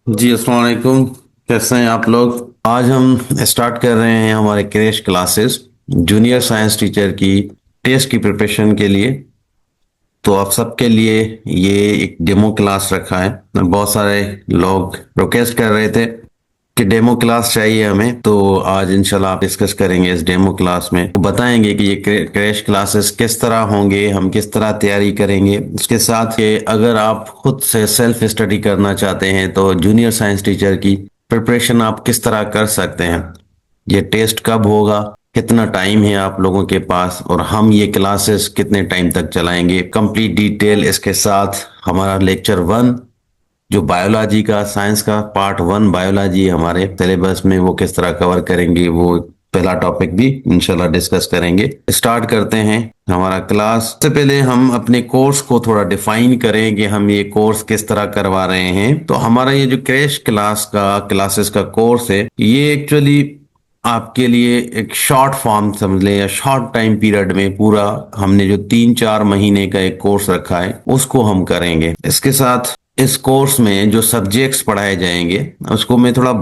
जी अस्सलाम वालेकुम। कैसे हैं आप लोग? आज हम स्टार्ट कर रहे हैं हमारे crash classes junior science teacher की टेस्ट की प्रिपरेशन के लिए। तो आप सबके लिए ये एक डेमो क्लास रखा है। बहुत सारे लोग रिक्वेस्ट कर रहे थे कि डेमो क्लास चाहिए हमें, तो आज इंशाल्लाह आप डिस्कस करेंगे इस डेमो क्लास में। तो बताएंगे कि ये क्रैश क्लासेस किस तरह होंगे, हम किस तरह तैयारी करेंगे। उसके साथ ये अगर आप खुद से सेल्फ स्टडी करना चाहते हैं तो जूनियर साइंस टीचर की प्रिपरेशन आप किस तरह कर सकते हैं। ये टेस्ट कब होगा, कितना टाइम है आप लोगों के पास, और हम ये क्लासेस कितने टाइम तक चलाएंगे, कंप्लीट डिटेल। इसके साथ हमारा लेक्चर 1 जो बायोलॉजी का, साइंस का पार्ट 1 बायोलॉजी हमारे सिलेबस में, वो किस तरह कवर करेंगे, वो पहला टॉपिक भी इंशाल्लाह डिस्कस करेंगे। स्टार्ट करते हैं हमारा क्लास। सबसे पहले हम अपने कोर्स को थोड़ा डिफाइन करें कि हम ये कोर्स किस तरह करवा रहे हैं। तो हमारा ये जो क्रैश क्लासेस का कोर्स है, ये एक्चुअली आपके लिए एक शॉर्ट फॉर्म समझ लें, या शॉर्ट टाइम पीरियड में पूरा हमने जो 3-4 महीने का एक कोर्स रखा है उसको हम करेंगे। इसके साथ इस कोर्स में जो सब्जेक्ट्स पढ़ाए जाएंगे उसको मैं थोड़ा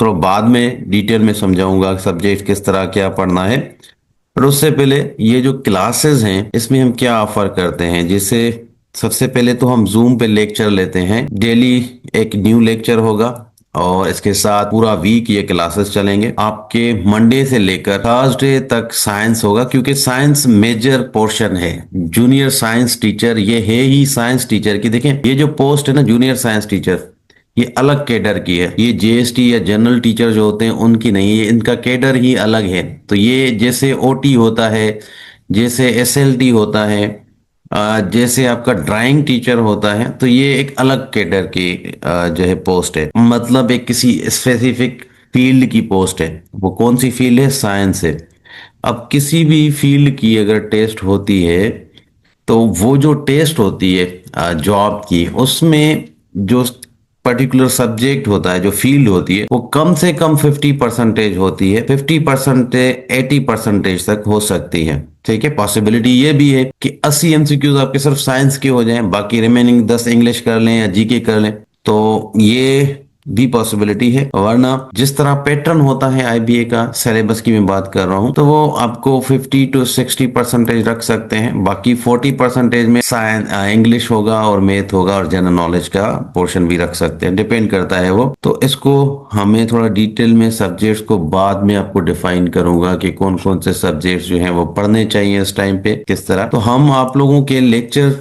थोड़ा बाद में डिटेल में समझाऊंगा, सब्जेक्ट किस तरह क्या पढ़ना है। पर उससे पहले ये जो क्लासेस हैं इसमें हम क्या ऑफर करते हैं। जैसे सबसे पहले तो हम जूम पे लेक्चर लेते हैं, डेली एक न्यू लेक्चर होगा, और इसके साथ पूरा वीक ये क्लासेस चलेंगे। आपके मंडे से लेकर थर्सडे तक साइंस होगा, क्योंकि साइंस मेजर पोर्शन है। जूनियर साइंस टीचर ये है ही साइंस टीचर की। देखें, ये जो पोस्ट है ना जूनियर साइंस टीचर, ये अलग कैडर की है। ये जीएसटी या जनरल टीचर जो होते हैं उनकी नहीं है, इनका कैडर ही अलग है। तो ये जैसे ओटी होता है, जैसे एसएलटी होता है, जैसे आपका ड्राइंग टीचर होता है, तो ये एक अलग कैडर की जो है पोस्ट है। मतलब एक किसी स्पेसिफिक फील्ड की पोस्ट है। वो कौन सी फील्ड है? साइंस है। अब किसी भी फील्ड की अगर टेस्ट होती है, तो वो जो टेस्ट होती है जॉब की, उसमें जो पर्टिकुलर सब्जेक्ट होता है, जो फील्ड होती है, वो कम से कम 50% होती है। 50% 80% तक हो सकती है। ठीक है, पॉसिबिलिटी ये भी है कि 80 एमसीक्यूज आपके सिर्फ साइंस के हो जाएं, बाकी रिमेनिंग 10 इंग्लिश कर लें या जीके कर लें। तो ये भी पॉसिबिलिटी है। वरना जिस तरह पैटर्न होता है आईबीए का, सिलेबस की मैं बात कर रहा हूं, तो वो आपको 50 to 60% रख सकते हैं। बाकी 40% में साइंस, इंग्लिश होगा और मैथ होगा, और जनरल नॉलेज का पोर्शन भी रख सकते हैं, डिपेंड करता है वो। तो इसको हमें थोड़ा डिटेल में सब्जेक्ट्स को बाद में आपको डिफाइन करूंगा कि कौन कौन से सब्जेक्ट्स जो हैं वो पढ़ने चाहिए इस टाइम पे, किस तरह। तो हम आप लोगों के लेक्चर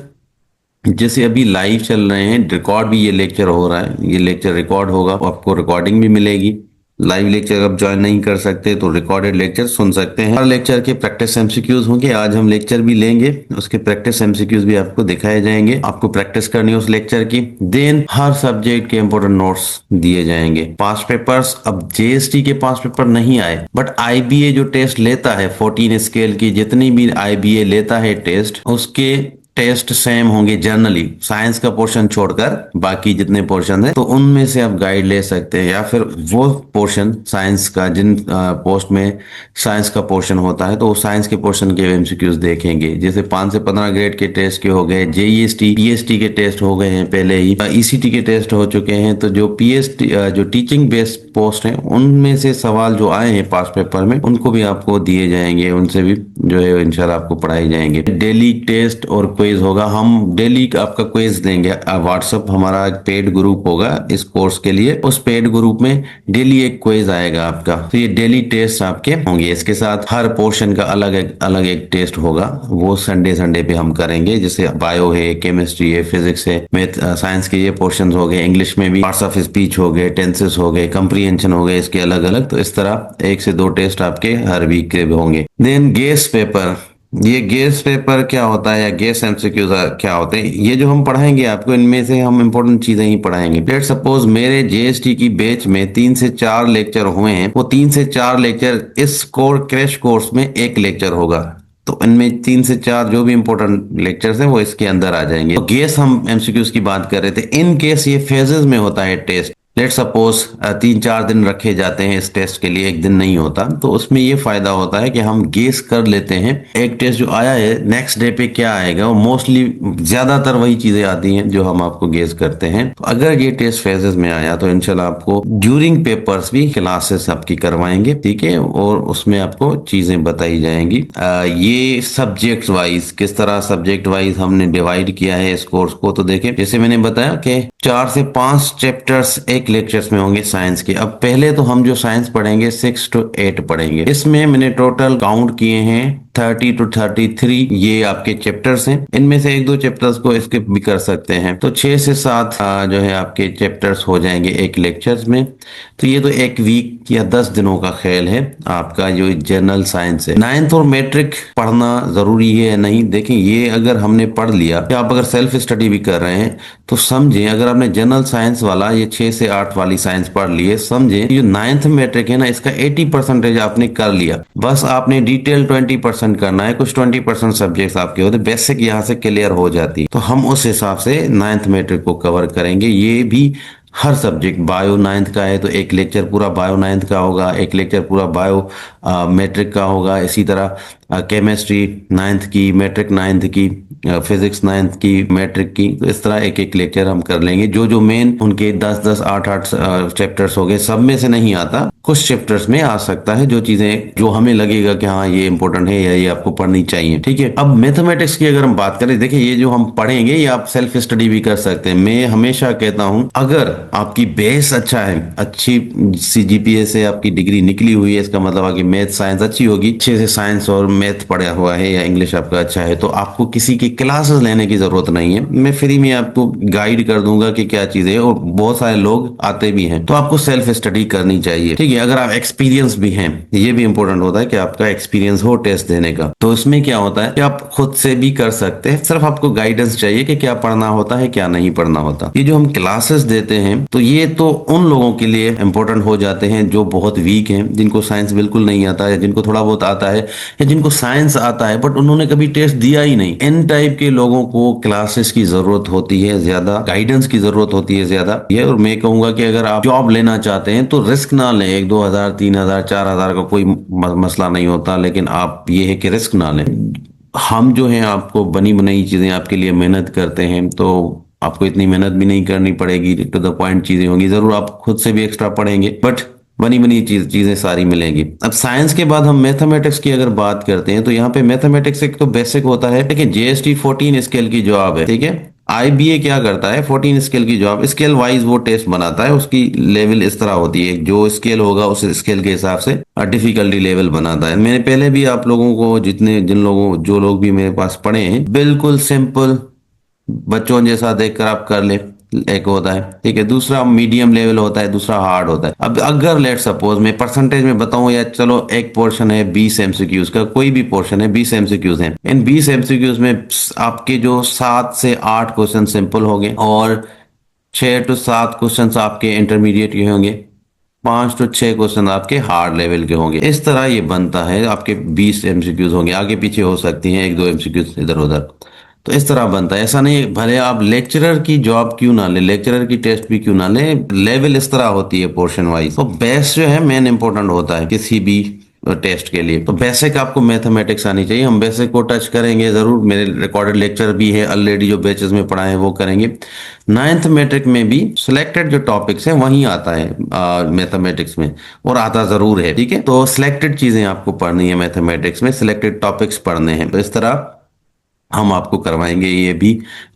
जैसे अभी लाइव चल रहे हैं, रिकॉर्ड भी ये लेक्चर हो रहा है, ये लेक्चर रिकॉर्ड होगा, आपको रिकॉर्डिंग भी मिलेगी। लाइव लेक्चर आप ज्वाइन नहीं कर सकते तो रिकॉर्डेड लेक्चर सुन सकते हैं। हर लेक्चर के प्रैक्टिस एमसीक्यूज होंगे। आज हम लेक्चर भी लेंगे, उसके प्रैक्टिस एमसीक्यूज भी आपको दिखाए जाएंगे। आपको प्रैक्टिस करनी है उस लेक्चर की। देन हर सब्जेक्ट के इंपोर्टेंट नोट्स दिए जाएंगे। पास पेपर्स, अब जेएसटी के पास पेपर नहीं आए, बट आईबीए जो टेस्ट लेता है 14 स्केल की, जितनी भी आईबीए लेता है टेस्ट, उसके टेस्ट सेम होंगे जनरली, साइंस का पोर्शन छोड़कर बाकी जितने पोर्शन है। तो उनमें से आप गाइड ले सकते हैं, या फिर वो पोर्शन साइंस का जिन पोस्ट में साइंस का पोर्शन होता है, तो वो साइंस के पोर्शन के एमसीक्यूज देखेंगे। जैसे 5 से 15 ग्रेड के टेस्ट के हो गए, जेईएसटी पीएसटी के टेस्ट हो गए हैं पहले ही, ईसीटी के टेस्ट हो चुके हैं। तो जो पीएसटी जो टीचिंग बेस्ड पोस्ट है, उनमें से सवाल जो आए हैं पास पेपर में, उनको भी आपको दिए जाएंगे, उनसे भी जो है इंशाल्लाह आपको पढ़ाई जाएंगे। डेली टेस्ट और क्विज होगा। हम डेली आपका क्विज देंगे। व्हाट्सएप हमारा पेड ग्रुप होगा इस कोर्स के लिए, उस पेड ग्रुप में डेली एक क्विज आएगा आपका। तो ये डेली टेस्ट आपके होंगे। इसके साथ हर पोर्शन का अलग एक टेस्ट होगा, वो संडे संडे पे हम करेंगे। जैसे बायो है, केमिस्ट्री है, फिजिक्स है, मैथ, साइंस के ये पोर्शन हो गए। इंग्लिश में भी पार्ट्स ऑफ स्पीच हो गए, टेंसेस हो गए, कंप्रीहेंशन हो गए, इसके अलग अलग। तो इस तरह 1 से 2 टेस्ट आपके हर वीक के होंगे। देन गेस पेपर, ये गेस पेपर क्या होता है, या गेस एमसीक्यूज क्या होते हैं, ये जो हम पढ़ाएंगे आपको, इनमें से हम इंपॉर्टेंट चीजें ही पढ़ाएंगे। लेट सपोज मेरे जेएसटी की बैच में 3 से 4 लेक्चर हुए हैं, वो 3 से 4 लेक्चर इस क्रैश कोर्स में एक लेक्चर होगा। तो इनमें 3 से 4 जो भी इंपॉर्टेंट लेक्चर्स हैं वो इसके अंदर आ जाएंगे। तो गेस हम एमसीक्यूज की बात कर रहे थे। इन केस ये फेजेस में होता है टेस्ट। लेट सपोज 3-4 दिन रखे जाते हैं इस टेस्ट के लिए, एक दिन नहीं होता, तो उसमें ये फायदा होता है कि हम गेस कर लेते हैं एक टेस्ट जो आया है नेक्स्ट डे पे क्या आएगा। वो मोस्टली ज्यादातर वही चीजें आती हैं जो हम आपको गेस करते हैं। तो अगर ये टेस्ट फेजेस में आया तो इंशाल्लाह आपको ड्यूरिंग पेपर्स भी क्लासेस आपकी करवाएंगे, ठीक है, और उसमें आपको चीजें बताई जाएंगी। ये सब्जेक्ट वाइज किस तरह सब्जेक्ट वाइज हमने डिवाइड किया है इस कोर्स को, तो देखिए जैसे मैंने बताया कि 4 से 5 चैप्टर्स एक लेक्चर्स में होंगे साइंस के। अब पहले तो हम जो साइंस पढ़ेंगे 6 to 8 पढ़ेंगे। इसमें मैंने टोटल काउंट किए हैं 30 to 33 ये आपके चैप्टर्स हैं। इनमें से 1-2 चैप्टर्स को स्किप भी कर सकते हैं, तो 6 से 7 जो है आपके चैप्टर्स हो जाएंगे एक लेक्चर्स में। तो ये तो एक वीक या 10 दिनों का खेल है आपका जो जनरल साइंस है। 9th और मैट्रिक पढ़ना जरूरी है या नहीं, देखें ये अगर हमने पढ़ लिया, या आप अगर सेल्फ स्टडी भी कर रहे हैं तो समझें, अगर आपने जनरल साइंस वाला ये 6 से 8 वाली साइंस पढ़ लिए, समझें जो 9th मैट्रिक है ना इसका 80% आपने कर लिया। बस आपने डिटेल 20% करना है। कुछ 20% सब्जेक्ट्स आपके होते, बेसिक यहाँ से क्लियर हो जाती है। तो हम उस हिसाब से 9th मैट्रिक को कवर करेंगे। ये भी हर सब्जेक्ट, बायो 9th का है तो एक लेक्चर पूरा बायो 9th का होगा, एक लेक्चर पूरा बायो मैट्रिक का होगा। इसी तरह केमिस्ट्री 9th की, मैट्रिक 9th की, फिजिक्स 9th की, मैट्रिक की। तो इस तरह एक एक लेक्चर हम कर लेंगे। जो जो मेन उनके 10-10, 8-8 चैप्टर्स हो गए, सब में से नहीं आता, कुछ चैप्टर्स में आ सकता है जो चीजें जो हमें लगेगा कि हाँ ये इंपॉर्टेंट है या ये आपको पढ़नी चाहिए, ठीक है। अब मैथमेटिक्स की अगर हम बात करें, देखिए ये जो हम पढ़ेंगे ये आप सेल्फ स्टडी भी कर सकते हैं। मैं हमेशा कहता हूं अगर आपकी बेस अच्छा है, अच्छी CGPA से आपकी डिग्री निकली हुई है, इसका मतलब है कि मैथ साइंस अच्छी होगी, अच्छे से साइंस और मैथ पढ़ा हुआ है या इंग्लिश आपका अच्छा है, तो आपको किसी की क्लासेस लेने की जरूरत नहीं है। मैं फ्री में आपको गाइड कर दूंगा कि क्या चीजें, और बहुत सारे लोग आते भी हैं। तो आपको सेल्फ स्टडी करनी चाहिए, ठीक है। अगर आप एक्सपीरियंस भी हैं, ये भी इंपॉर्टेंट होता है कि आपका एक्सपीरियंस हो टेस्ट देने का। तो इसमें क्या होता है कि आप खुद से भी कर सकते हैं, सिर्फ आपको गाइडेंस चाहिए कि क्या पढ़ना होता है क्या नहीं पढ़ना होता। ये जो हम क्लासेस देते हैं तो ये तो उन लोगों के लिए इंपॉर्टेंट हो जाते हैं जो बहुत वीक हैं, जिनको साइंस बिल्कुल नहीं आता है, जिनको थोड़ा बहुत आता है, या जिनको साइंस आता है बट उन्होंने कभी टेस्ट दिया ही नहीं। इन टाइप के लोगों को क्लासेस की जरूरत होती है, ज्यादा गाइडेंस की जरूरत होती है ज्यादा ये। और मैं कहूंगा कि अगर आप जॉब लेना चाहते हैं तो रिस्क ना लें। 1-2 हज़ार, 3 हज़ार, 4 हज़ार का कोई मसला नहीं होता, लेकिन आप ये है कि रिस्क ना लें। हम जो है आपको बनी बनाई चीजें आपके लिए मेहनत करते हैं, तो आपको इतनी मेहनत भी नहीं करनी पड़ेगी, टू द पॉइंट चीजें होंगी। जरूर आप खुद से भी एक्स्ट्रा पढ़ेंगे बट बनी बनी चीजें सारी मिलेंगी। अब साइंस के बाद हम मैथमेटिक्स की अगर बात करते हैं तो यहाँ पे मैथमेटिक्स एक तो बेसिक होता है, देखिए JST 14 स्केल की जॉब है, ठीक है। IBA क्या करता है, 14 स्केल की जॉब, स्केल वाइज वो टेस्ट बनाता है। उसकी लेवल इस तरह होती है, जो स्केल होगा उस स्केल के हिसाब से डिफिकल्टी लेवल बनाता है। मैंने पहले भी आप लोगों को जो लोग भी मेरे पास पढ़े हैं, बिल्कुल सिंपल बच्चों जैसा देखकर आप कर ले, एक होता है, ठीक है। दूसरा मीडियम लेवल होता है, दूसरा हार्ड होता है। अब अगर लेट सपोज मैं परसेंटेज में बताऊं, या चलो एक पोर्शन है 20 MCQs का, कोई भी पोर्शन है 20 MCQs हैं, इन 20 MCQs में आपके जो 7 से 8 क्वेश्चन सिंपल हो गए, और 6 to 7 क्वेश्चन आपके इंटरमीडिएट के होंगे, 5 to 6 क्वेश्चन आपके हार्ड लेवल के होंगे। इस तरह ये बनता है, आपके 20 MCQs होंगे, आगे पीछे हो सकती हैं 1-2 MCQs इधर उधर। तो इस तरह बनता है। ऐसा नहीं भले आप लेक्चरर की जॉब क्यों ना ले, लेक्चरर की टेस्ट भी क्यों ना ले, लेवल इस तरह होती है पोर्शन वाइज। तो बेस जो है मेन इंपॉर्टेंट होता है किसी भी टेस्ट के लिए। तो बेसिक आपको मैथमेटिक्स आनी चाहिए। हम बेसिक को टच करेंगे जरूर, मेरे रिकॉर्डेड लेक्चर भी है ऑलरेडी, जो बैचेस में पढ़ाए हैं वो करेंगे। 9th मैट्रिक में भी सिलेक्टेड जो टॉपिक्स हैं वहीं आता है मैथमेटिक्स में, और आता जरूर है, ठीक है। तो सिलेक्टेड चीजें आपको पढ़नी है मैथमेटिक्स में, सिलेक्टेड टॉपिक्स पढ़ने हैं। तो इस तरह हम आपको करवाएंगे ये भी,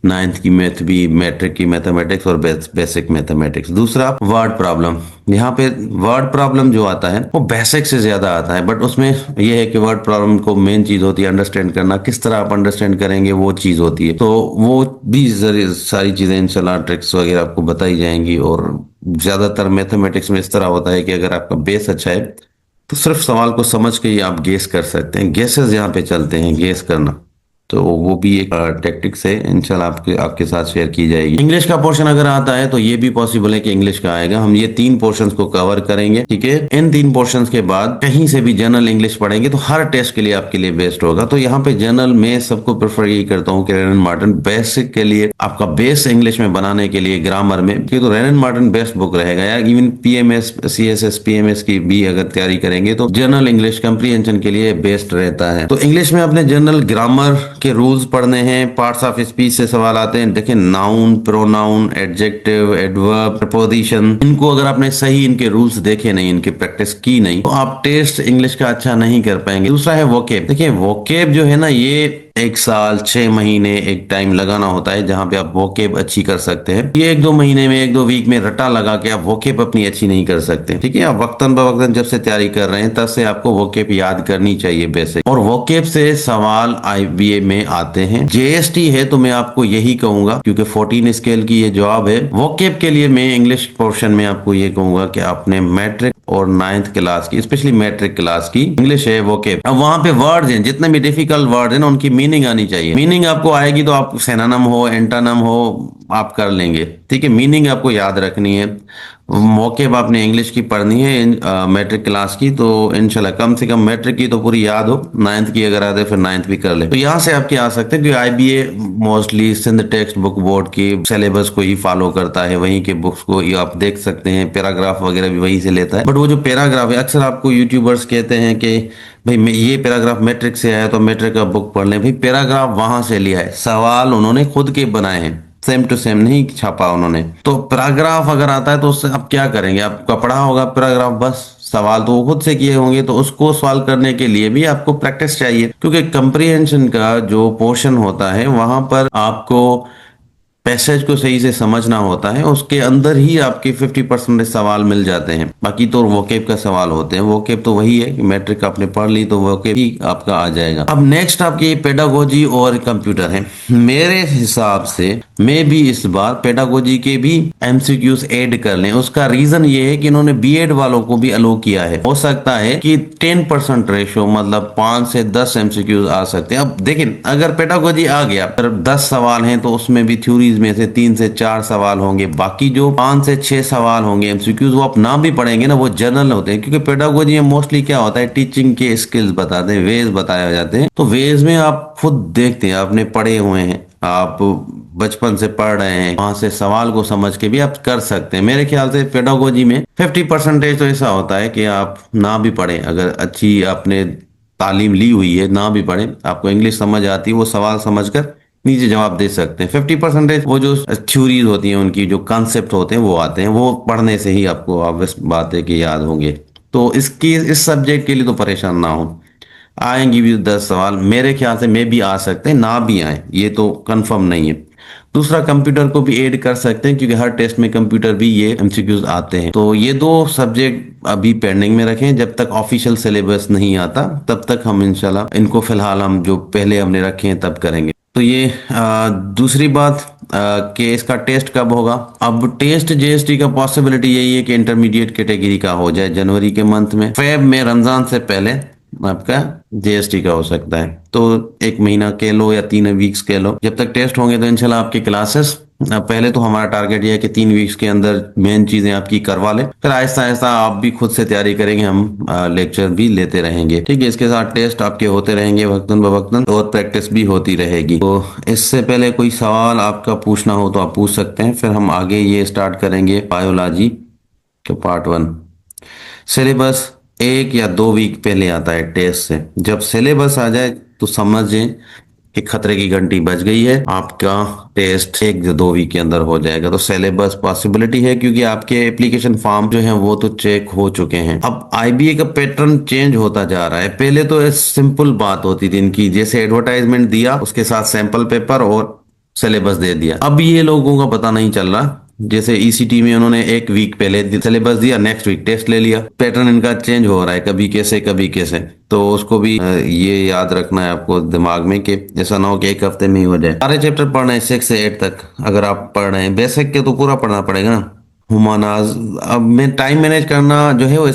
9th की मैथ भी, मैट्रिक की मैथमेटिक्स और बेसिक मैथमेटिक्स। दूसरा वर्ड प्रॉब्लम, यहाँ पे वर्ड प्रॉब्लम जो आता है वो बेसिक से ज्यादा आता है, बट उसमें ये है कि वर्ड प्रॉब्लम को मेन चीज होती है अंडरस्टैंड करना, किस तरह आप अंडरस्टैंड करेंगे वो चीज होती है। तो वो भी सारी चीजें इंशाल्लाह ट्रिक्स वगैरह आपको बताई जाएंगी। और ज्यादातर मैथमेटिक्स में इस तरह होता है कि अगर आपका बेस अच्छा है तो सिर्फ सवाल को समझ के ही आप गेस कर सकते हैं। गेसेस यहाँ पे चलते हैं, गेस करना, तो वो भी एक टेक्टिक्स है, इंशाल्लाह आपके आपके साथ शेयर की जाएगी। इंग्लिश का पोर्शन अगर आता है तो ये भी पॉसिबल है कि इंग्लिश का आएगा। हम ये 3 पोर्शंस को कवर करेंगे, ठीक है। इन 3 पोर्शंस के बाद कहीं से भी जनरल इंग्लिश पढ़ेंगे तो हर टेस्ट के लिए आपके लिए बेस्ट होगा। तो यहाँ पे जनरल में सबको प्रेफर यही करता हूँ कि रेनन मार्टिन बेसिक के लिए, आपका बेस इंग्लिश में बनाने के लिए, ग्रामर में, क्योंकि तो रेनन मार्टिन बेस्ट बुक रहेगा यार। इवन पीएमएस, सीएसएस, पीएमएस की भी अगर तैयारी करेंगे तो जनरल इंग्लिश कंप्रीहेंशन के लिए बेस्ट रहता है। तो इंग्लिश में अपने जनरल ग्रामर के रूल्स पढ़ने हैं, पार्ट्स ऑफ स्पीच से सवाल आते हैं। देखिए, noun, pronoun, adjective, adverb, preposition, इनको अगर आपने सही इनके रूल्स देखे नहीं, इनकी प्रैक्टिस की नहीं, तो आप टेस्ट इंग्लिश का अच्छा नहीं कर पाएंगे। दूसरा है वोकेब। देखिए, वोकेब जो है ना, ये 1 साल 6 महीने एक टाइम लगाना होता है जहां पे आप वोकेब अच्छी कर सकते हैं। ये 1-2 महीने में, 1-2 वीक में रटा लगा के आप वोकेब अपनी अच्छी नहीं कर सकते, ठीक है। आप वक्तन बवक्तन जब से तैयारी कर रहे हैं तब से आपको वोकेब याद करनी चाहिए बेसिक, और वोकेब से सवाल आईबीए में आते हैं। जेएसटी है तो मैं आपको यही कहूंगा, क्योंकि 14 स्केल की ये जॉब है। वोकेब के लिए मैं इंग्लिश पोर्शन में आपको ये कहूंगा कि आपने मैट्रिक और 9th क्लास की, स्पेशली मैट्रिक क्लास की इंग्लिश है वोकेब। अब वहां पे वर्ड्स हैं, जितने भी डिफिकल्ट वर्ड हैं ना, उनकी मीनिंग आनी चाहिए। मीनिंग आपको आएगी तो आप सिनोनिम हो, एंटोनिम हो, आप कर लेंगे, ठीक है। मीनिंग आपको याद रखनी है। वोकेब आपने इंग्लिश की पढ़नी है मैट्रिक क्लास की, तो इंशाल्लाह कम से कम मैट्रिक की तो पूरी याद हो, 9th की अगर आते फिर 9th भी कर ले। तो यहाँ से आपके आ सकते हैं, क्योंकि IBA mostly Sindh text book board की सिलेबस को ही फॉलो करता है, वहीं के बुक्स को ही आप देख सकते हैं। पैराग्राफ वगैरह भी वहीं से लेता है। बट वो जो पैराग्राफ है, अक्सर आपको यूट्यूबर्स कहते हैं कि भाई मैं ये पैराग्राफ मैट्रिक से आया तो मैट्रिक का बुक पढ़ लें। भाई पैराग्राफ वहां से लिया है, सवाल उन्होंने खुद के बनाए हैं, सेम टू सेम नहीं छापा उन्होंने। तो पैराग्राफ अगर आता है तो उससे आप क्या करेंगे, आपका पढ़ा होगा पैराग्राफ, बस सवाल तो वो खुद से किए होंगे, तो उसको सॉल्व करने के लिए भी आपको प्रैक्टिस चाहिए। क्योंकि कंप्रीहेंशन का जो पोर्शन होता है वहां पर आपको पैसेज को सही से समझना होता है, उसके अंदर ही आपके 50% सवाल मिल जाते हैं। बाकी तो वोकेब का सवाल होते हैं। वोकेब तो वही है कि मैट्रिक आपने पढ़ ली तो वोकेब ही आपका आ जाएगा। अब नेक्स्ट आपकी पेडागोजी और कंप्यूटर है। मेरे हिसाब से मैं भी इस बार पेडागोजी के भी एमसीक्यूज ऐड कर लें। उसका रीजन ये है कि इन्होंने बीएड वालों को भी अलो किया है। हो सकता है कि 10% रेशो, मतलब 5 से 10 एमसीक्यूज आ सकते हैं। अब देखिए, अगर पेडागोजी आ गया, अगर 10 सवाल हैं तो उसमें भी थ्योरीज में से 3 से 4 सवाल होंगे, बाकी जो 5 से 6 सवाल होंगे एमसीक्यूज, वो आप ना भी पढ़ेंगे ना, वो जनरल होते हैं। क्योंकि पेडागोजी में मोस्टली क्या होता है, टीचिंग के स्किल्स बताते हैं, वेज बताए जाते हैं। तो वेज में आप खुद देखते हैं, आपने पढ़े हुए हैं, आप बचपन से पढ़ रहे हैं, वहां से सवाल को समझ के भी आप कर सकते हैं। मेरे ख्याल से पेडागोजी में 50% तो ऐसा होता है कि आप ना भी पढ़े, अगर अच्छी आपने तालीम ली हुई है, ना भी पढ़े, आपको इंग्लिश समझ आती है, वो सवाल समझकर नीचे जवाब दे सकते हैं। 50% वो जो थ्योरीज होती हैं, उनकी जो कॉन्सेप्ट होते हैं वो आते हैं, वो पढ़ने से ही आपको ऑब्वियस बात है कि याद होंगे। तो इसकी इस सब्जेक्ट के लिए तो परेशान ना हो, आएंगी भी 10 सवाल। मेरे ख्याल से मैं भी आ सकते हैं, ना भी आए, ये तो कंफर्म नहीं है। दूसरा, कंप्यूटर को भी ऐड कर सकते हैं, क्योंकि हर टेस्ट में कंप्यूटर भी ये एमसीक्यूज आते हैं। तो ये 2 सब्जेक्ट अभी पेंडिंग में रखें, जब तक ऑफिशियल सिलेबस नहीं आता तब तक हम इंशाल्लाह इनको फिलहाल हम जो पहले हमने रखे हैं तब करेंगे। तो ये दूसरी बात कि इसका टेस्ट कब होगा। अब टेस्ट जेएसटी का पॉसिबिलिटी यही है कि इंटरमीडिएट कैटेगरी का हो जाए जनवरी के मंथ में। फेब में, रमजान से पहले आपका जेएसटी का हो सकता है। तो 1 महीना कह लो या 3 वीक्स कह लो, जब तक टेस्ट होंगे तो इंशाल्लाह आपकी क्लासेस, पहले तो हमारा टारगेट ये है कि 3 वीक्स के अंदर मेन चीजें आपकी करवा ले, फिर आहिस्ता आहिस्ता आप भी खुद से तैयारी करेंगे, हम लेक्चर भी लेते रहेंगे, ठीक है। इसके साथ टेस्ट आपके होते रहेंगे वक्तन बवक्तन, और प्रैक्टिस भी होती रहेगी। तो इससे पहले कोई सवाल आपका पूछना हो तो आप पूछ सकते हैं, फिर हम आगे ये स्टार्ट करेंगे बायोलॉजी के पार्ट 1। सिलेबस 1 या 2 वीक पहले आता है टेस्ट से। जब सिलेबस आ जाए तो समझें कि खतरे की घंटी बज गई है, आपका टेस्ट 1 या 2 वीक के अंदर हो जाएगा। तो सिलेबस पॉसिबिलिटी है, क्योंकि आपके एप्लीकेशन फॉर्म जो है वो तो चेक हो चुके हैं। अब आईबीए का पैटर्न चेंज होता जा रहा है। पहले तो सिंपल बात होती थी इनकी, जैसे एडवर्टाइजमेंट दिया, उसके साथ सैंपल पेपर और सिलेबस दे दिया। अब ये लोगों का पता नहीं चल रहा, जैसे ईसीटी में उन्होंने 1 वीक पहले सिलेबस दिया, नेक्स्ट वीक टेस्ट ले लिया। पैटर्न इनका चेंज हो रहा है, कभी कैसे कभी कैसे। तो उसको भी ये याद रखना है आपको दिमाग में कि ऐसा ना हो कि 1 हफ्ते में ही हो जाए। सारे चैप्टर पढ़ना है 6 से 8 तक। अगर आप पढ़ रहे हैं बेसिक के तो पूरा पढ़ना पड़ेगा ना, हुमानाज। अब मैं टाइम मैनेज करना जो है वो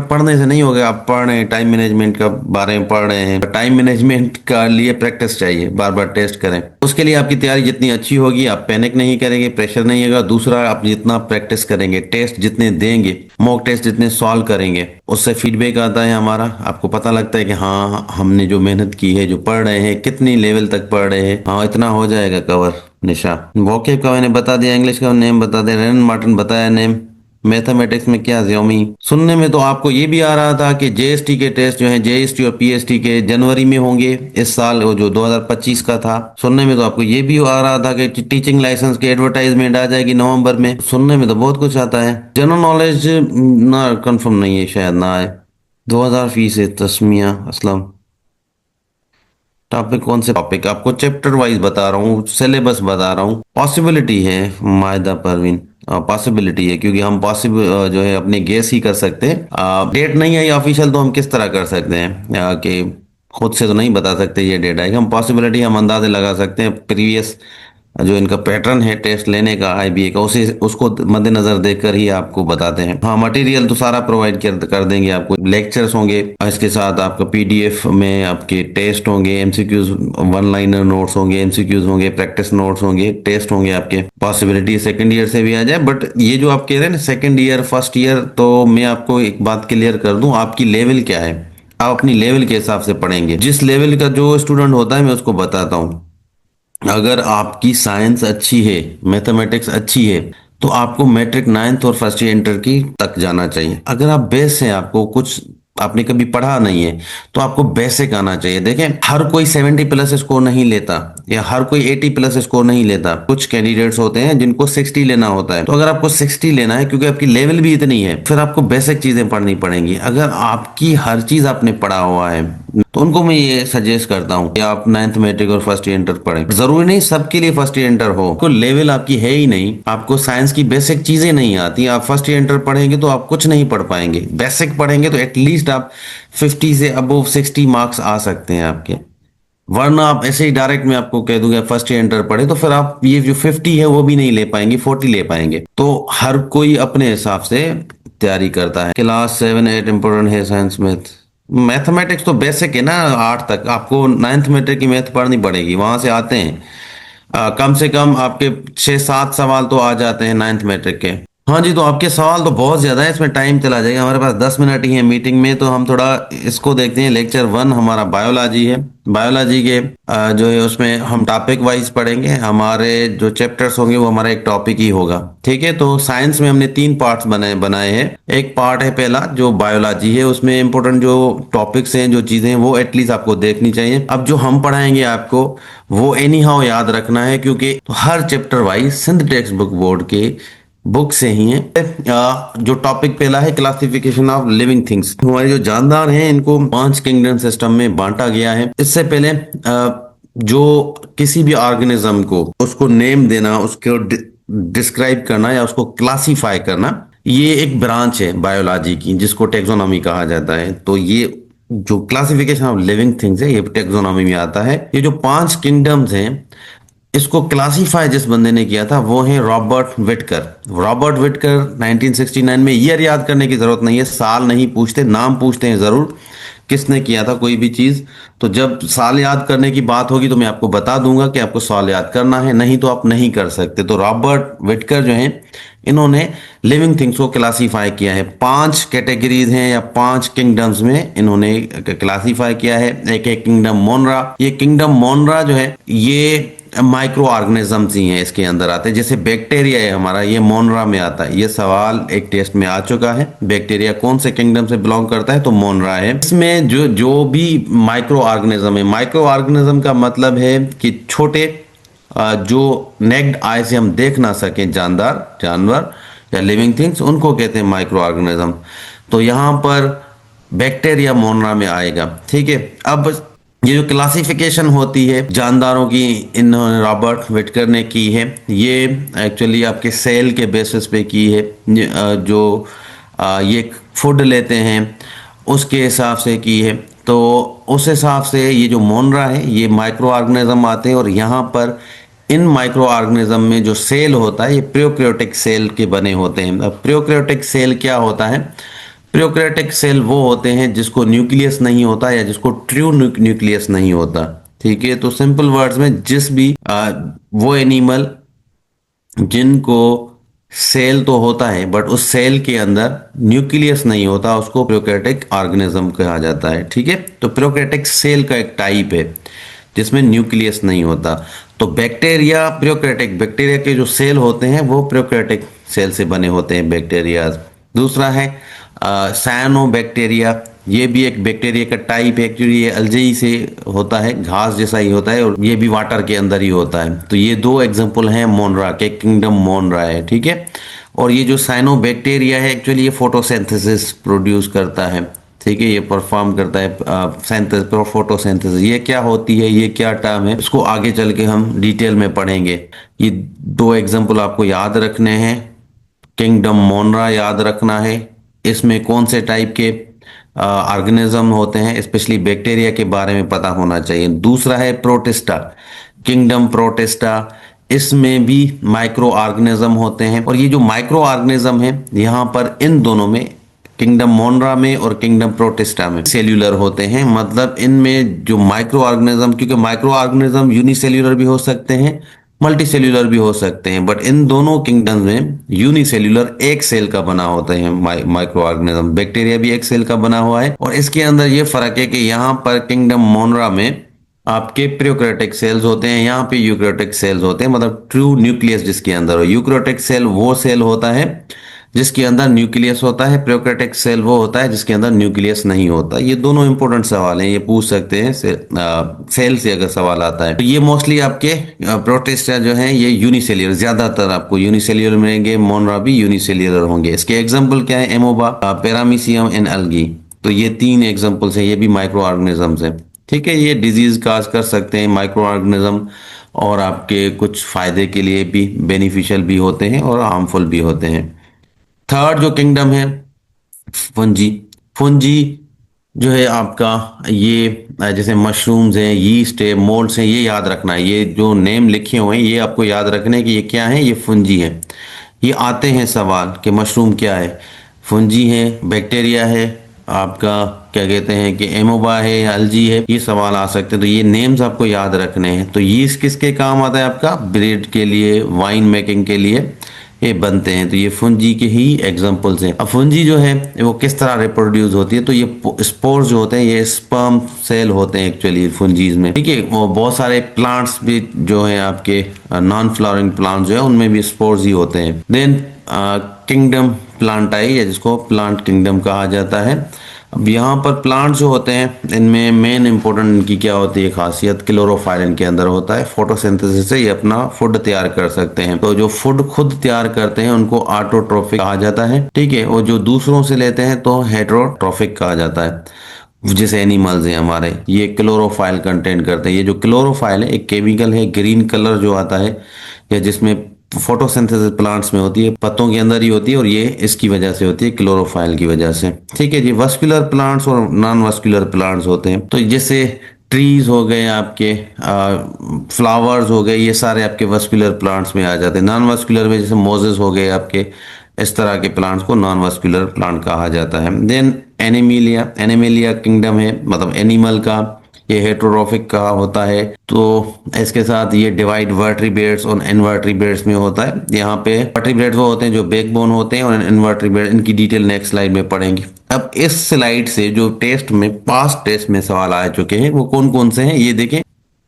पढ़ने से नहीं होगा। आप पढ़ रहे हैं, टाइम मैनेजमेंट का बारे में पढ़ रहे हैं, टाइम मैनेजमेंट का लिए प्रैक्टिस चाहिए, बार बार टेस्ट करें। उसके लिए आपकी तैयारी जितनी अच्छी होगी, आप पैनिक नहीं करेंगे, प्रेशर नहीं होगा। दूसरा, आप जितना प्रैक्टिस करेंगे, टेस्ट जितने देंगे, मॉक टेस्ट जितने सॉल्व करेंगे, उससे फीडबैक आता है हमारा। आपको पता लगता है कि हाँ, हमने जो मेहनत की है, जो पढ़ रहे हैं, कितनी लेवल तक पढ़ रहे हैं, हाँ इतना हो जाएगा कवर। निशा, वोकेब का मैंने बता दिया, इंग्लिश का नेम बता दिया, रेन मार्टिन बताया नेम। मैथमेटिक्स में क्या ज्योमी। सुनने में तो आपको ये भी आ रहा था कि जेएसटी के टेस्ट जो हैं, जेएसटी और पीएसटी के जनवरी में होंगे इस साल, वो जो 2025 का था। सुनने में तो आपको ये भी आ रहा था कि टीचिंग लाइसेंस की एडवर्टाइजमेंट आ जाएगी नवंबर में। सुनने में तो बहुत कुछ आता है। जनरल नॉलेज ना कंफर्म नहीं है, शायद ना आए। 2000 फीस है। तस्मिया असलम, टॉपिक कौन से टॉपिक? आपको चैप्टर वाइज बता रहा हूँ, सिलेबस बता रहा हूँ। पॉसिबिलिटी है मायदा परवीन, पॉसिबिलिटी है, क्योंकि हम पॉसिबल जो है अपने गेस ही कर सकते हैं। डेट नहीं आई ऑफिशियल, तो हम किस तरह कर सकते हैं कि खुद से तो नहीं बता सकते ये डेट आएगी। हम पॉसिबिलिटी, हम अंदाजे लगा सकते हैं। प्रीवियस जो इनका पैटर्न है टेस्ट लेने का आईबीए का, उसी उसको मद्देनजर देखकर ही आपको बताते हैं। हाँ, मटेरियल तो सारा प्रोवाइड कर देंगे आपको। लेक्चर्स होंगे, इसके साथ आपका पीडीएफ में आपके टेस्ट होंगे, एमसीक्यूज, वन लाइनर नोट्स होंगे, एमसीक्यूज होंगे, प्रैक्टिस नोट्स होंगे, टेस्ट होंगे आपके। पॉसिबिलिटी सेकंड ईयर से भी आ जाए, बट ये जो आप कह रहे हैं ना सेकंड ईयर फर्स्ट ईयर, तो मैं आपको एक बात क्लियर कर दूं, आपकी लेवल क्या है। आप अपनी लेवल के हिसाब से पढ़ेंगे। जिस लेवल का जो स्टूडेंट होता है, मैं उसको बताता हूँ। अगर आपकी साइंस अच्छी है, मैथमेटिक्स अच्छी है, तो आपको मैट्रिक 9th और फर्स्ट ईयर इंटर की तक जाना चाहिए। अगर आप बेस है, आपको कुछ आपने कभी पढ़ा नहीं है, तो आपको बेसिक आना चाहिए। देखें, हर कोई 70 प्लस स्कोर नहीं लेता, या हर कोई 80 प्लस स्कोर नहीं लेता। कुछ कैंडिडेट्स होते हैं जिनको 60 लेना होता है। तो अगर आपको 60 लेना है, क्योंकि आपकी लेवल भी इतनी है, फिर आपको बेसिक चीजें पढ़नी पड़ेंगी। अगर आपकी हर चीज आपने पढ़ा हुआ है, तो उनको मैं ये सजेस्ट करता हूँ कि आप 9th मैट्रिक और फर्स्ट ईयर इंटर पढ़ें। जरूरी नहीं सबके लिए फर्स्ट ईयर इंटर हो। को लेवल आपकी है ही नहीं, आपको साइंस की बेसिक चीजें नहीं आती, आप फर्स्ट ईयर इंटर पढ़ेंगे तो आप कुछ नहीं पढ़ पाएंगे। बेसिक पढ़ेंगे तो एटलीस्ट आप 50 से अबव 60 मार्क्स आ सकते हैं आपके। वरना आप ऐसे ही डायरेक्ट मैं आपको कह दूंगा फर्स्ट ईयर इंटर पढ़े, तो फिर आप ये जो 50 है वो भी नहीं ले पाएंगे, 40 ले पाएंगे। तो हर कोई अपने हिसाब से तैयारी करता है। क्लास 7-8 इंपोर्टेंट है साइंस मैथ। मैथमेटिक्स तो बेसिक है ना, 8 तक। आपको 9th मैट्रिक की मैथ पढ़नी पड़ेगी, वहां से आते हैं। कम से कम आपके 6-7 सवाल तो आ जाते हैं 9th मैट्रिक के। हाँ जी, तो आपके सवाल तो बहुत ज्यादा है, इसमें टाइम चला जाएगा। हमारे पास 10 मिनट ही है मीटिंग में, तो हम थोड़ा इसको देखते हैं। लेक्चर 1 हमारा बायोलॉजी है। बायोलॉजी के जो है उसमें हम टॉपिक वाइज पढ़ेंगे। हमारे जो चैप्टर्स होंगे वो हमारा एक टॉपिक ही होगा, ठीक है। तो साइंस में हमने 3 पार्ट्स बनाए हैं। एक पार्ट है पहला जो बायोलॉजी है, उसमें इंपोर्टेंट जो टॉपिक्स हैं, जो चीजें हैं, वो एटलीस्ट आपको देखनी चाहिए। अब जो हम पढ़ाएंगे आपको, वो एनी हाउ याद रखना है, क्योंकि हर चैप्टर वाइज सिंध टेक्स्ट बुक बोर्ड के बुक से ही है। जो टॉपिक पहला है, क्लासिफिकेशन ऑफ लिविंग थिंग्स। हमारे जो जानदार हैं, इनको 5 किंगडम सिस्टम में बांटा गया है। इससे पहले जो किसी भी ऑर्गेनिज्म को उसको नेम देना, उसको डिस्क्राइब करना या उसको क्लासिफाई करना, ये एक ब्रांच है बायोलॉजी की, जिसको टेक्सोनॉमी कहा जाता है। तो ये जो क्लासिफिकेशन ऑफ लिविंग थिंग्स है, ये टेक्सोनॉमी में आता है। ये जो 5 किंगडम्स हैं, इसको क्लासिफाई जिस बंदे ने किया था वो है रॉबर्ट विटकर। रॉबर्ट विटकर 1969 में। ईयर याद करने की जरूरत नहीं है, साल नहीं पूछते, नाम पूछते हैं जरूर किसने किया था कोई भी चीज। तो जब साल याद करने की बात होगी तो मैं आपको बता दूंगा कि आपको साल याद करना है, नहीं तो आप नहीं कर सकते। तो रॉबर्ट विटकर जो है, इन्होंने लिविंग थिंग्स को क्लासिफाई किया है। 5 कैटेगरीज हैं या 5 किंगडम्स में इन्होंने क्लासिफाई किया है। एक है किंगडम मोनरा। ये किंगडम मोनरा जो है, ये माइक्रो ऑर्गेनिजम्स ही हैं, इसके अंदर आते हैं। जैसे बैक्टीरिया है हमारा, ये मोनरा में आता है। ये सवाल एक टेस्ट में आ चुका है, बैक्टीरिया कौन से किंगडम से बिलोंग करता है, तो मोनरा है। इसमें जो जो भी माइक्रो ऑर्गेनिज्म है, माइक्रो ऑर्गेनिज्म का मतलब है कि छोटे, जो नेक्ड आई से हम देख ना सके, जानवर या लिविंग थिंग्स, उनको कहते हैं माइक्रो ऑर्गेनिज्म। तो यहां पर बैक्टीरिया मोनरा में आएगा, ठीक है। अब ये जो क्लासिफिकेशन होती है जानदारों की, इन्होंने रॉबर्ट विटकर ने की है। ये एक्चुअली आपके सेल के बेसिस पे की है। जो ये फूड लेते हैं उसके हिसाब से की है। तो उस हिसाब से ये जो मोनरा है, ये माइक्रो ऑर्गेनिज्म आते हैं, और यहाँ पर इन माइक्रो ऑर्गेनिज्म में जो सेल होता है ये प्रोकैरियोटिक सेल के बने होते हैं। अब प्रोकैरियोटिक सेल क्या होता है? प्रोकैरियोटिक सेल वो होते हैं जिसको न्यूक्लियस नहीं होता या जिसको ट्रू न्यूक्लियस नहीं होता। ठीक है, तो सिंपल वर्ड्स में जिस भी वो एनिमल जिनको सेल तो होता है बट उस सेल के अंदर न्यूक्लियस नहीं होता उसको प्रोकैरियोटिक ऑर्गेनिज्म कहा जाता है। ठीक है, तो प्रोकैरियोटिक सेल का एक टाइप है जिसमें न्यूक्लियस नहीं होता। तो बैक्टीरिया प्रोकैरियोटिक, बैक्टीरिया के जो सेल होते हैं वो प्रोकैरियोटिक सेल से बने होते हैं बैक्टीरिया। दूसरा है सायनोबैक्टीरिया, ये भी एक बैक्टीरिया का टाइप है। एक्चुअली ये अल्जेई से होता है, घास जैसा ही होता है और ये भी वाटर के अंदर ही होता है। तो ये दो एग्जांपल हैं मोनरा के, किंगडम मोनरा है। ठीक है, और ये जो साइनोबैक्टीरिया है एक्चुअली ये फोटोसिंथेसिस प्रोड्यूस करता है। ठीक है, ये परफॉर्म करता है फोटोसिंथेसिस। ये क्या होती है, ये क्या टर्म है, इसको आगे चल के हम डिटेल में पढ़ेंगे। ये दो एग्जांपल आपको याद रखने हैं। किंगडम मोनरा याद रखना है, इसमें कौन से टाइप के ऑर्गेनिज्म होते हैं, स्पेशली बैक्टीरिया के बारे में पता होना चाहिए। दूसरा है प्रोटिस्टा, किंगडम प्रोटिस्टा, इसमें भी माइक्रो ऑर्गेनिज्म होते हैं। और ये जो माइक्रो ऑर्गेनिज्म है यहाँ पर इन दोनों में, किंगडम मोनरा में और किंगडम प्रोटिस्टा में सेल्यूलर होते हैं। मतलब इनमें जो माइक्रो ऑर्गेनिज्म, क्योंकि माइक्रो ऑर्गेनिज्म यूनिसेल्यूलर भी हो सकते हैं, मल्टी सेल्यूलर भी हो सकते हैं, बट इन दोनों किंगडम में यूनिसेल्यूलर एक सेल का बना होता है माइक्रो ऑर्गेनिज्म। बैक्टीरिया भी एक सेल का बना हुआ है। और इसके अंदर ये फर्क है कि यहाँ पर किंगडम मोनरा में आपके प्रोकैरियोटिक सेल्स होते हैं, यहाँ पे यूकैरियोटिक सेल्स होते हैं, मतलब ट्रू न्यूक्लियस जिसके अंदर हो। यूकैरियोटिक सेल वो सेल होता है जिसके अंदर न्यूक्लियस होता है, प्रोकैरियोटिक सेल वो होता है जिसके अंदर न्यूक्लियस नहीं होता। ये दोनों इंपॉर्टेंट सवाल हैं, ये पूछ सकते हैं सेल से अगर सवाल आता है। तो ये मोस्टली आपके प्रोटिस्टा जो है ये यूनिसेल्यूलर, ज्यादातर आपको यूनिसेल्यूलर मिलेंगे, मोनरा भी यूनिसेल्यूलर होंगे। इसके एग्जाम्पल क्या है? Amoeba, paramecium and algae. तो ये तीन एग्जाम्पल्स हैं, ये भी माइक्रो ऑर्गेनिजम्स हैं। ठीक है, ये डिजीज काज कर सकते हैं माइक्रो ऑर्गेनिज्म, और आपके कुछ फायदे के लिए भी बेनिफिशियल भी होते हैं और हार्मफुल भी होते हैं। थर्ड जो किंगडम है फंजी, फंजी जो है आपका ये जैसे मशरूम्स हैं, यीस्ट है, मोल्ड्स हैं, ये याद रखना है। ये जो नेम लिखे हुए हैं ये आपको याद रखना है कि ये क्या है, ये फंजी है। ये आते हैं सवाल कि मशरूम क्या है, फंजी है, बैक्टीरिया है, आपका क्या कहते हैं कि एमोबा है या अल्जी है, ये सवाल आ सकते हैं। तो ये नेम्स आपको याद रखने हैं। तो यीस्ट किसके काम आता है? आपका ब्रेड के लिए, वाइन मेकिंग के लिए ये बनते हैं। तो ये फुंजी के ही एग्जांपल्स हैं। अब फुंजी जो है वो किस तरह रिप्रोड्यूस होती है? तो ये स्पोर्स जो होते हैं ये स्पर्म सेल होते हैं एक्चुअली फुंजीज में। ठीक है, वो बहुत सारे प्लांट्स भी जो है आपके नॉन फ्लावरिंग प्लांट्स जो है उनमें भी स्पोर्स ही होते हैं। देन किंगडम प्लांटाई या जिसको प्लांट किंगडम कहा जाता है। अब यहाँ पर प्लांट जो होते हैं इनमें मेन इंपॉर्टेंट इनकी क्या होती है खासियत? क्लोरोफाइल इनके अंदर होता है। फोटोसिंथेसिस से ये अपना फूड तैयार कर सकते हैं। तो जो फूड खुद तैयार करते हैं उनको ऑटोट्रोफिक कहा जाता है। ठीक है, और जो दूसरों से लेते हैं तो हेटेरोट्रोफिक कहा जाता है। जैसे एनिमल्स हैं हमारे, ये क्लोरोफाइल कंटेंट करते हैं। ये जो क्लोरोफाइल है एक केमिकल है, ग्रीन कलर जो आता है या जिसमें फोटोसिंथेसिस प्लांट्स में होती है, पत्तों के अंदर ही होती है, और ये इसकी वजह से होती है, क्लोरोफाइल की वजह से। ठीक है जी, वस्कुलर प्लांट्स और नॉन वस्कुलर प्लांट्स होते हैं। तो जैसे ट्रीज हो गए आपके, फ्लावर्स हो गए, ये सारे आपके वस्कुलर प्लांट्स में आ जाते हैं। नॉन वस्कुलर में जैसे मोजेस हो गए आपके, इस तरह के प्लांट्स को नॉन वस्कुलर प्लांट कहा जाता है। देन एनिमिलिया, एनिमिलिया किंगडम है, मतलब एनिमल का, ये हेटेरोट्रोफिक का होता है। तो इसके साथ ये डिवाइड वर्टिब्रेट्स और इनवर्टिब्रेट्स में होता है। यहाँ पे वर्टिब्रेट्स वो होते हैं जो बैकबोन होते हैं, और इनवर्टिब्रेट इनकी डिटेल नेक्स्ट स्लाइड में पढ़ेंगे। अब इस स्लाइड से जो टेस्ट में, पास्ट टेस्ट में सवाल आ चुके हैं वो कौन कौन से हैं ये देखें।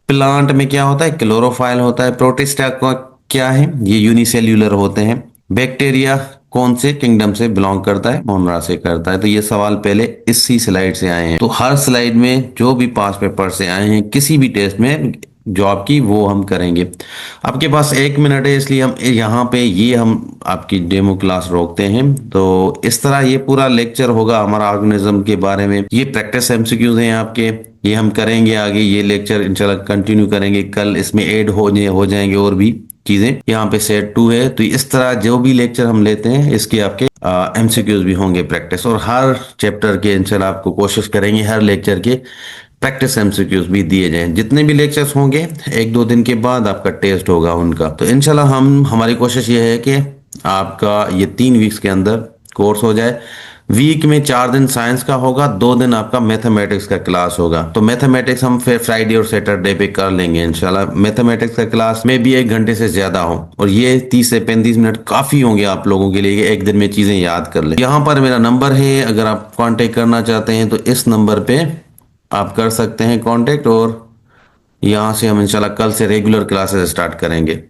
प्लांट में क्या होता है? क्लोरोफाइल होता है। प्रोटिस्टा का क्या है? ये यूनिसेल्यूलर होते हैं। बैक्टीरिया कौन से किंगडम से बिलोंग करता है? मोनरा से करता है। तो ये सवाल पहले इसी स्लाइड से आए हैं। तो हर स्लाइड में जो भी पास पेपर से आए हैं किसी भी टेस्ट में जो आपकी, वो हम करेंगे। आपके पास 1 मिनट है, इसलिए हम यहाँ पे ये हम आपकी डेमो क्लास रोकते हैं। तो इस तरह ये पूरा लेक्चर होगा हमारा ऑर्गेनिज्म के बारे में। ये प्रैक्टिस एमसीक्यूज हैं आपके, ये हम करेंगे आगे। ये लेक्चर इंशाल्लाह कंटिन्यू करेंगे, कल इसमें ऐड हो जाएंगे और भी चीजें। यहाँ पे सेट 2 है। तो इस तरह जो भी लेक्चर हम लेते हैं इसके आपके एमसीक्यूज भी होंगे प्रैक्टिस, और हर चैप्टर के इंशाल्लाह आपको कोशिश करेंगे हर लेक्चर के प्रैक्टिस एमसीक्यूज भी दिए जाएं। जितने भी लेक्चर्स होंगे 1-2 दिन के बाद आपका टेस्ट होगा उनका। तो इंशाल्लाह हमारी कोशिश ये है कि आपका ये 3 वीक्स के अंदर कोर्स हो जाए। वीक में 4 दिन साइंस का होगा, 2 दिन आपका मैथमेटिक्स का क्लास होगा। तो मैथमेटिक्स हम फिर फ्राइडे और सैटरडे पे कर लेंगे इंशाल्लाह। मैथमेटिक्स का क्लास में भी 1 घंटे से ज्यादा हो, और ये 30 से 35 मिनट काफी होंगे आप लोगों के लिए कि एक दिन में चीजें याद कर ले। यहाँ पर मेरा नंबर है, अगर आप कांटेक्ट करना चाहते हैं तो इस नंबर पे आप कर सकते हैं कांटेक्ट, और यहाँ से हम इंशाल्लाह कल से रेगुलर क्लासेस स्टार्ट करेंगे।